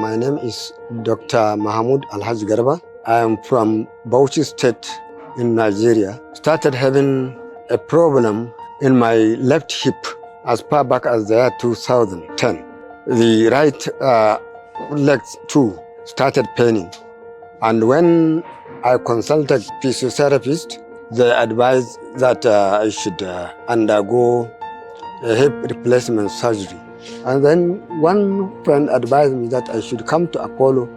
My name is Dr. Mohmand Alhaji Garba. I am from Bauchi State in Nigeria. Started having a problem in my left hip as far back as the year 2010. The right leg too started paining. And when I consulted physiotherapist, they advised that I should undergo a hip replacement surgery. And then one friend advised me that I should come to Apollo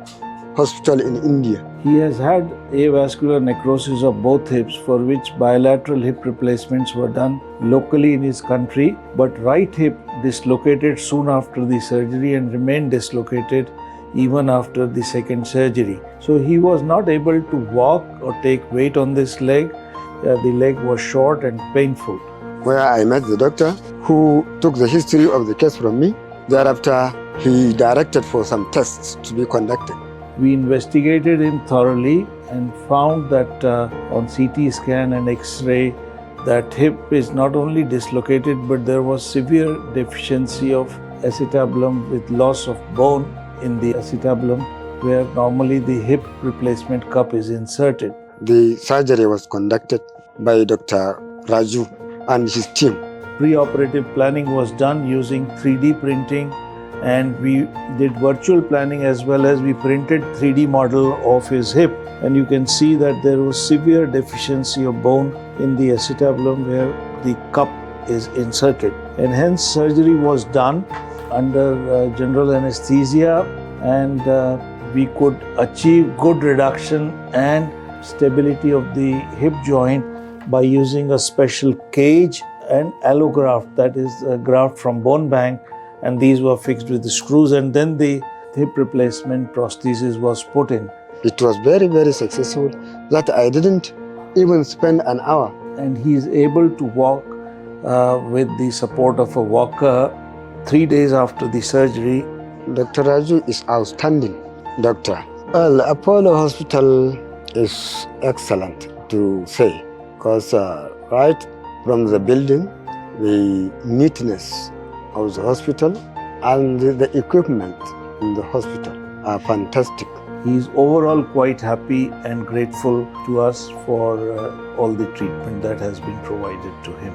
Hospital in India. He has had avascular necrosis of both hips, for which bilateral hip replacements were done locally in his country, but right hip dislocated soon after the surgery and remained dislocated even after the second surgery. So he was not able to walk or take weight on this leg. The leg was short and painful. Where I met the doctor who took the history of the case from me. Thereafter, he directed for some tests to be conducted. We investigated him thoroughly and found that on CT scan and X-ray, that hip is not only dislocated, but there was severe deficiency of acetabulum with loss of bone in the acetabulum, where normally the hip replacement cup is inserted. The surgery was conducted by Dr. Raju and his team. Pre-operative planning was done using 3D printing, and we did virtual planning as well as we printed 3D model of his hip. And you can see that there was severe deficiency of bone in the acetabulum where the cup is inserted. And hence surgery was done under general anesthesia, and we could achieve good reduction and stability of the hip joint by using a special cage and allograft, that is a graft from bone bank, and these were fixed with the screws, and then the hip replacement prosthesis was put in. It was very, very successful that I didn't even spend an hour. And he is able to walk with the support of a walker 3 days after the surgery. Dr. Raju is outstanding doctor. Well, Apollo Hospital is excellent to say, because right from the building, the neatness of the hospital and the equipment in the hospital are fantastic. He is overall quite happy and grateful to us for all the treatment that has been provided to him.